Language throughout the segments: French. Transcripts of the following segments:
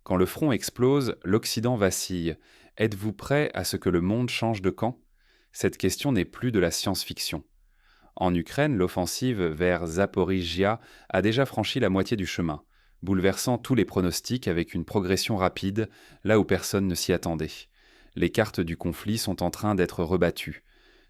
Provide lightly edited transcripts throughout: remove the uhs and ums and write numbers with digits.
Quand le front explose, l'Occident vacille. Êtes-vous prêt à ce que le monde change de camp? Cette question n'est plus de la science-fiction. En Ukraine, l'offensive vers Zaporizhia a déjà franchi la moitié du chemin, bouleversant tous les pronostics avec une progression rapide, là où personne ne s'y attendait. Les cartes du conflit sont en train d'être rebattues.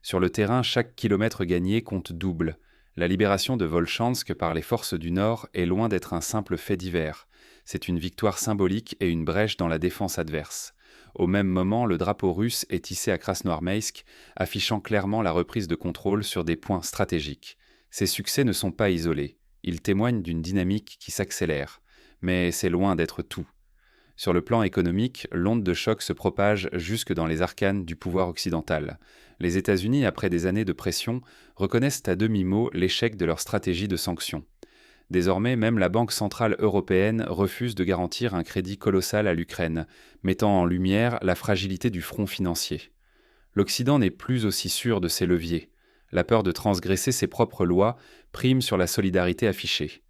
Sur le terrain, chaque kilomètre gagné compte double. La libération de Volchansk par les forces du Nord est loin d'être un simple fait divers. C'est une victoire symbolique et une brèche dans la défense adverse. Au même moment, le drapeau russe est hissé à Krasnoarmeysk, affichant clairement la reprise de contrôle sur des points stratégiques. Ces succès ne sont pas isolés. Ils témoignent d'une dynamique qui s'accélère. Mais c'est loin d'être tout. Sur le plan économique, l'onde de choc se propage jusque dans les arcanes du pouvoir occidental. Les États-Unis, après des années de pression, reconnaissent à demi-mot l'échec de leur stratégie de sanctions. Désormais, même la Banque centrale européenne refuse de garantir un crédit colossal à l'Ukraine, mettant en lumière la fragilité du front financier. L'Occident n'est plus aussi sûr de ses leviers. La peur de transgresser ses propres lois prime sur la solidarité affichée.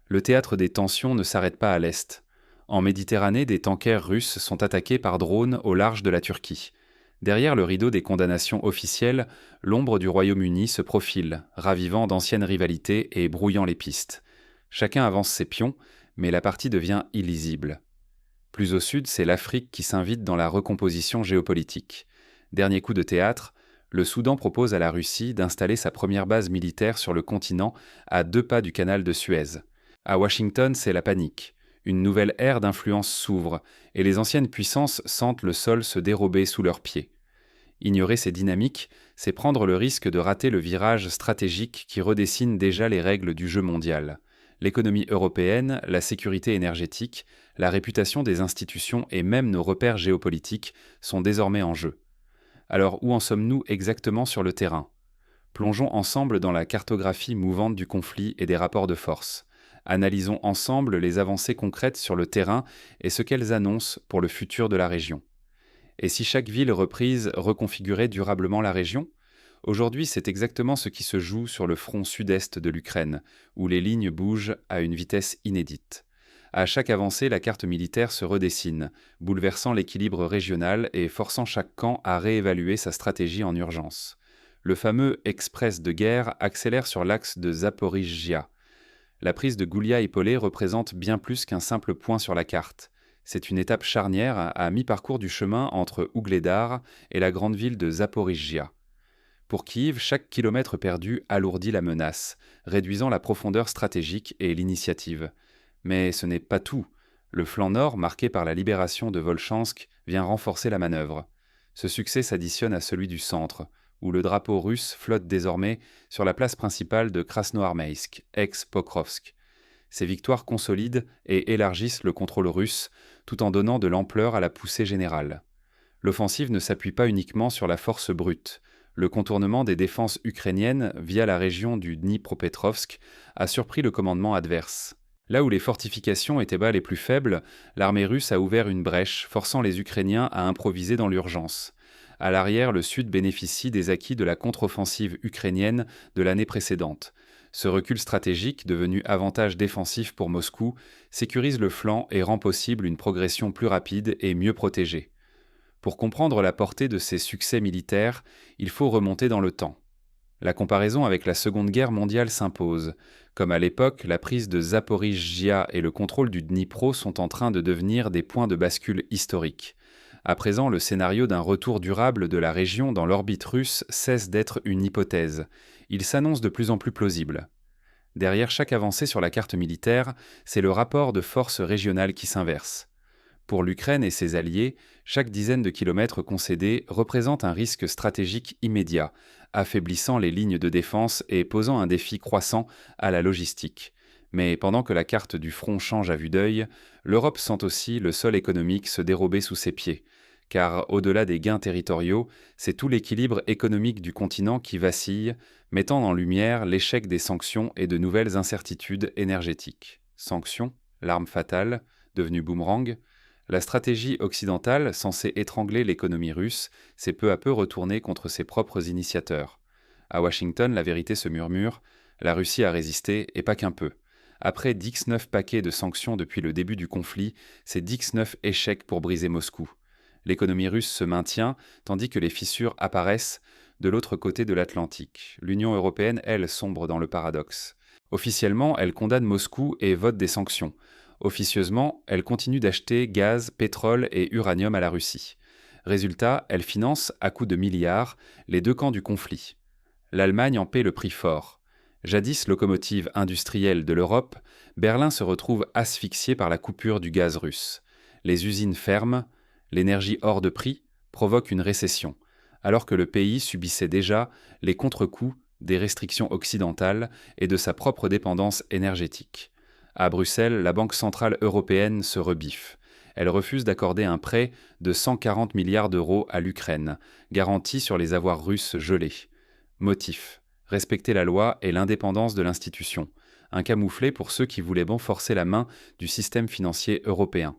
Le théâtre des tensions ne s'arrête pas à l'Est. En Méditerranée, des tankers russes sont attaqués par drones au large de la Turquie. Derrière le rideau des condamnations officielles, l'ombre du Royaume-Uni se profile, ravivant d'anciennes rivalités et brouillant les pistes. Chacun avance ses pions, mais la partie devient illisible. Plus au sud, c'est l'Afrique qui s'invite dans la recomposition géopolitique. Dernier coup de théâtre, le Soudan propose à la Russie d'installer sa première base militaire sur le continent à 2 pas du canal de Suez. À Washington, c'est la panique. Une nouvelle ère d'influence s'ouvre, et les anciennes puissances sentent le sol se dérober sous leurs pieds. Ignorer ces dynamiques, c'est prendre le risque de rater le virage stratégique qui redessine déjà les règles du jeu mondial. L'économie européenne, la sécurité énergétique, la réputation des institutions et même nos repères géopolitiques sont désormais en jeu. Alors où en sommes-nous exactement sur le terrain? Plongeons ensemble dans la cartographie mouvante du conflit et des rapports de force. Analysons ensemble les avancées concrètes sur le terrain et ce qu'elles annoncent pour le futur de la région. Et si chaque ville reprise reconfigurait durablement la région? Aujourd'hui, c'est exactement ce qui se joue sur le front sud-est de l'Ukraine, où les lignes bougent à une vitesse inédite. À chaque avancée, la carte militaire se redessine, bouleversant l'équilibre régional et forçant chaque camp à réévaluer sa stratégie en urgence. Le fameux express de guerre accélère sur l'axe de Zaporizhia. La prise de Goulia-Épolé représente bien plus qu'un simple point sur la carte. C'est une étape charnière à mi-parcours du chemin entre Ougledar et la grande ville de Zaporizhia. Pour Kiev, chaque kilomètre perdu alourdit la menace, réduisant la profondeur stratégique et l'initiative. Mais ce n'est pas tout. Le flanc nord, marqué par la libération de Volchansk, vient renforcer la manœuvre. Ce succès s'additionne à celui du centre, où le drapeau russe flotte désormais sur la place principale de Krasnoarmeysk, ex-Pokrovsk. Ces victoires consolident et élargissent le contrôle russe, tout en donnant de l'ampleur à la poussée générale. L'offensive ne s'appuie pas uniquement sur la force brute. Le contournement des défenses ukrainiennes via la région du Dnipropetrovsk a surpris le commandement adverse. Là où les fortifications étaient bas les plus faibles, l'armée russe a ouvert une brèche, forçant les Ukrainiens à improviser dans l'urgence. À l'arrière, le Sud bénéficie des acquis de la contre-offensive ukrainienne de l'année précédente. Ce recul stratégique, devenu avantage défensif pour Moscou, sécurise le flanc et rend possible une progression plus rapide et mieux protégée. Pour comprendre la portée de ces succès militaires, il faut remonter dans le temps. La comparaison avec la Seconde Guerre mondiale s'impose. Comme à l'époque, la prise de Zaporizhia et le contrôle du Dnipro sont en train de devenir des points de bascule historiques. À présent, le scénario d'un retour durable de la région dans l'orbite russe cesse d'être une hypothèse. Il s'annonce de plus en plus plausible. Derrière chaque avancée sur la carte militaire, c'est le rapport de force régionale qui s'inverse. Pour l'Ukraine et ses alliés, chaque dizaine de kilomètres concédés représente un risque stratégique immédiat, affaiblissant les lignes de défense et posant un défi croissant à la logistique. Mais pendant que la carte du front change à vue d'œil, l'Europe sent aussi le sol économique se dérober sous ses pieds. Car au-delà des gains territoriaux, c'est tout l'équilibre économique du continent qui vacille, mettant en lumière l'échec des sanctions et de nouvelles incertitudes énergétiques. Sanctions, l'arme fatale, devenue boomerang. La stratégie occidentale, censée étrangler l'économie russe, s'est peu à peu retournée contre ses propres initiateurs. À Washington, la vérité se murmure, la Russie a résisté, et pas qu'un peu. Après 19 paquets de sanctions depuis le début du conflit, c'est 19 échecs pour briser Moscou. L'économie russe se maintient, tandis que les fissures apparaissent de l'autre côté de l'Atlantique. L'Union européenne, elle, sombre dans le paradoxe. Officiellement, elle condamne Moscou et vote des sanctions. Officieusement, elle continue d'acheter gaz, pétrole et uranium à la Russie. Résultat, elle finance, à coups de milliards, les deux camps du conflit. L'Allemagne en paie le prix fort. Jadis locomotive industrielle de l'Europe, Berlin se retrouve asphyxié par la coupure du gaz russe. Les usines ferment, l'énergie hors de prix provoque une récession, alors que le pays subissait déjà les contre-coups des restrictions occidentales et de sa propre dépendance énergétique. À Bruxelles, la Banque centrale européenne se rebiffe. Elle refuse d'accorder un prêt de 140 milliards d'euros à l'Ukraine, garanti sur les avoirs russes gelés. Motif: respecter la loi et l'indépendance de l'institution, un camouflet pour ceux qui voulaient bon forcer la main du système financier européen.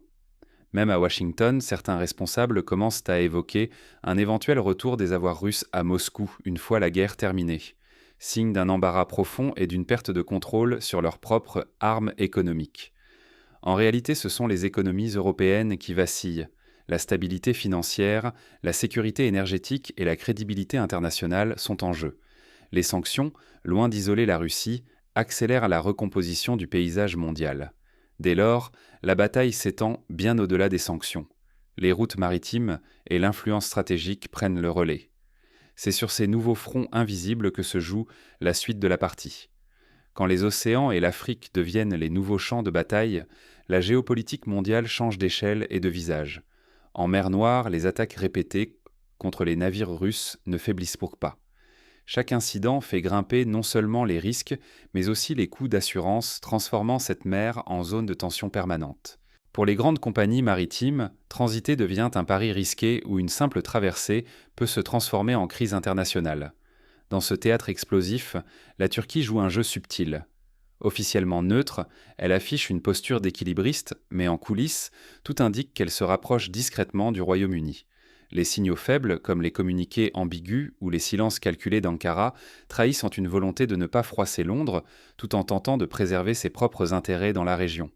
Même à Washington, certains responsables commencent à évoquer un éventuel retour des avoirs russes à Moscou une fois la guerre terminée, signe d'un embarras profond et d'une perte de contrôle sur leurs propres armes économiques. En réalité, ce sont les économies européennes qui vacillent. La stabilité financière, la sécurité énergétique et la crédibilité internationale sont en jeu. Les sanctions, loin d'isoler la Russie, accélèrent la recomposition du paysage mondial. Dès lors, la bataille s'étend bien au-delà des sanctions. Les routes maritimes et l'influence stratégique prennent le relais. C'est sur ces nouveaux fronts invisibles que se joue la suite de la partie. Quand les océans et l'Afrique deviennent les nouveaux champs de bataille, la géopolitique mondiale change d'échelle et de visage. En mer Noire, les attaques répétées contre les navires russes ne faiblissent pour pas. Chaque incident fait grimper non seulement les risques, mais aussi les coûts d'assurance, transformant cette mer en zone de tension permanente. Pour les grandes compagnies maritimes, transiter devient un pari risqué où une simple traversée peut se transformer en crise internationale. Dans ce théâtre explosif, la Turquie joue un jeu subtil. Officiellement neutre, elle affiche une posture d'équilibriste, mais en coulisses, tout indique qu'elle se rapproche discrètement du Royaume-Uni. Les signaux faibles, comme les communiqués ambigus ou les silences calculés d'Ankara, trahissent une volonté de ne pas froisser Londres, tout en tentant de préserver ses propres intérêts dans la région.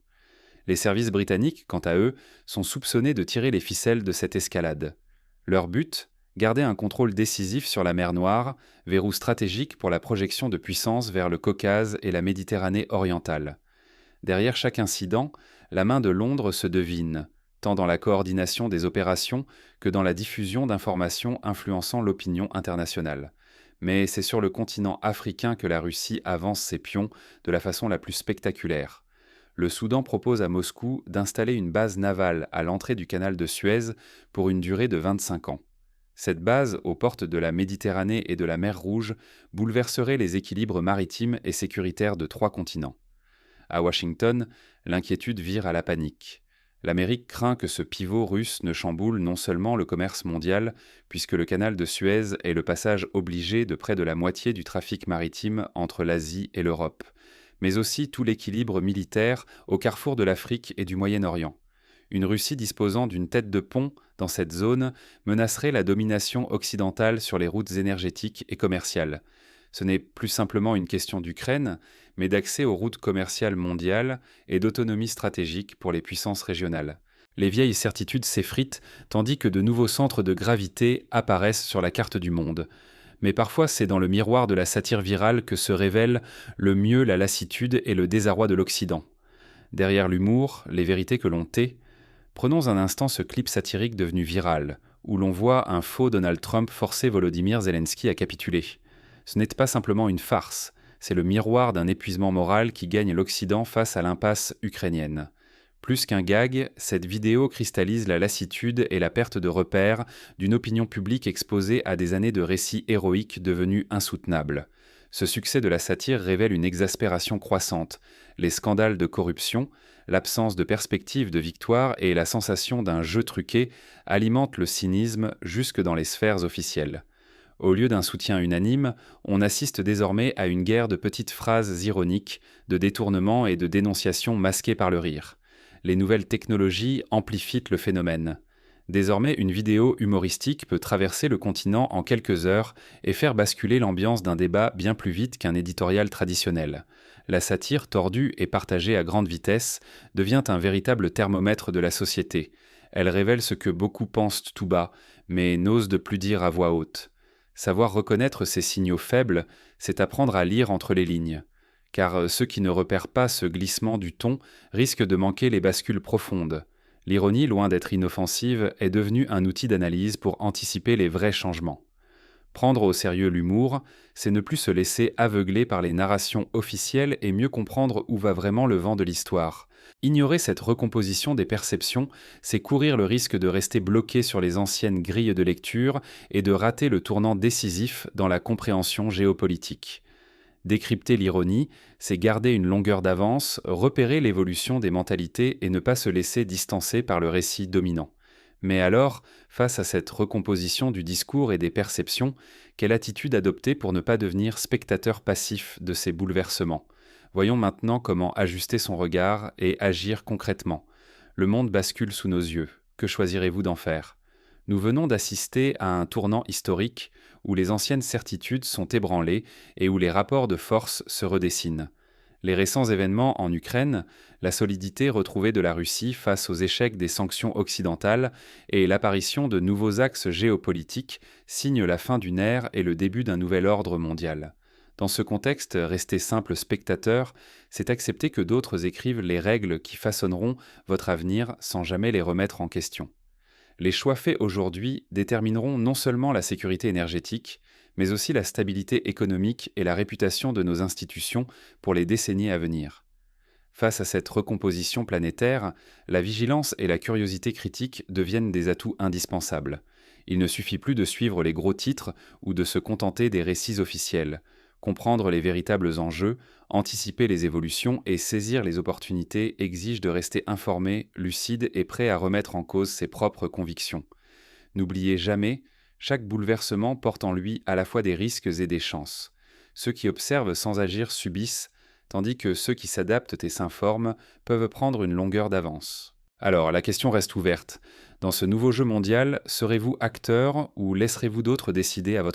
Les services britanniques, quant à eux, sont soupçonnés de tirer les ficelles de cette escalade. Leur but: garder un contrôle décisif sur la mer Noire, verrou stratégique pour la projection de puissance vers le Caucase et la Méditerranée orientale. Derrière chaque incident, la main de Londres se devine, tant dans la coordination des opérations que dans la diffusion d'informations influençant l'opinion internationale. Mais c'est sur le continent africain que la Russie avance ses pions de la façon la plus spectaculaire. Le Soudan propose à Moscou d'installer une base navale à l'entrée du canal de Suez pour une durée de 25 ans. Cette base, aux portes de la Méditerranée et de la mer Rouge, bouleverserait les équilibres maritimes et sécuritaires de 3 continents. À Washington, l'inquiétude vire à la panique. L'Amérique craint que ce pivot russe ne chamboule non seulement le commerce mondial, puisque le canal de Suez est le passage obligé de près de la moitié du trafic maritime entre l'Asie et l'Europe, mais aussi tout l'équilibre militaire au carrefour de l'Afrique et du Moyen-Orient. Une Russie disposant d'une tête de pont dans cette zone menacerait la domination occidentale sur les routes énergétiques et commerciales. Ce n'est plus simplement une question d'Ukraine, mais d'accès aux routes commerciales mondiales et d'autonomie stratégique pour les puissances régionales. Les vieilles certitudes s'effritent, tandis que de nouveaux centres de gravité apparaissent sur la carte du monde. Mais parfois c'est dans le miroir de la satire virale que se révèlent le mieux la lassitude et le désarroi de l'Occident. Derrière l'humour, les vérités que l'on tait, prenons un instant ce clip satirique devenu viral, où l'on voit un faux Donald Trump forcer Volodymyr Zelensky à capituler. Ce n'est pas simplement une farce, c'est le miroir d'un épuisement moral qui gagne l'Occident face à l'impasse ukrainienne. Plus qu'un gag, cette vidéo cristallise la lassitude et la perte de repères d'une opinion publique exposée à des années de récits héroïques devenus insoutenables. Ce succès de la satire révèle une exaspération croissante. Les scandales de corruption, l'absence de perspective de victoire et la sensation d'un jeu truqué alimentent le cynisme jusque dans les sphères officielles. Au lieu d'un soutien unanime, on assiste désormais à une guerre de petites phrases ironiques, de détournements et de dénonciations masquées par le rire. Les nouvelles technologies amplifient le phénomène. Désormais, une vidéo humoristique peut traverser le continent en quelques heures et faire basculer l'ambiance d'un débat bien plus vite qu'un éditorial traditionnel. La satire, tordue et partagée à grande vitesse, devient un véritable thermomètre de la société. Elle révèle ce que beaucoup pensent tout bas, mais n'osent de plus dire à voix haute. Savoir reconnaître ces signaux faibles, c'est apprendre à lire entre les lignes. Car ceux qui ne repèrent pas ce glissement du ton risquent de manquer les bascules profondes. L'ironie, loin d'être inoffensive, est devenue un outil d'analyse pour anticiper les vrais changements. Prendre au sérieux l'humour, c'est ne plus se laisser aveugler par les narrations officielles et mieux comprendre où va vraiment le vent de l'histoire. Ignorer cette recomposition des perceptions, c'est courir le risque de rester bloqué sur les anciennes grilles de lecture et de rater le tournant décisif dans la compréhension géopolitique. Décrypter l'ironie, c'est garder une longueur d'avance, repérer l'évolution des mentalités et ne pas se laisser distancer par le récit dominant. Mais alors, face à cette recomposition du discours et des perceptions, quelle attitude adopter pour ne pas devenir spectateur passif de ces bouleversements? Voyons maintenant comment ajuster son regard et agir concrètement. Le monde bascule sous nos yeux. Que choisirez-vous d'en faire? Nous venons d'assister à un tournant historique où les anciennes certitudes sont ébranlées et où les rapports de force se redessinent. Les récents événements en Ukraine, la solidité retrouvée de la Russie face aux échecs des sanctions occidentales et l'apparition de nouveaux axes géopolitiques signent la fin d'une ère et le début d'un nouvel ordre mondial. Dans ce contexte, rester simple spectateur, c'est accepter que d'autres écrivent les règles qui façonneront votre avenir sans jamais les remettre en question. Les choix faits aujourd'hui détermineront non seulement la sécurité énergétique, mais aussi la stabilité économique et la réputation de nos institutions pour les décennies à venir. Face à cette recomposition planétaire, la vigilance et la curiosité critique deviennent des atouts indispensables. Il ne suffit plus de suivre les gros titres ou de se contenter des récits officiels. Comprendre les véritables enjeux, anticiper les évolutions et saisir les opportunités exige de rester informé, lucide et prêt à remettre en cause ses propres convictions. N'oubliez jamais, chaque bouleversement porte en lui à la fois des risques et des chances. Ceux qui observent sans agir subissent, tandis que ceux qui s'adaptent et s'informent peuvent prendre une longueur d'avance. Alors, la question reste ouverte. Dans ce nouveau jeu mondial, serez-vous acteur ou laisserez-vous d'autres décider à votre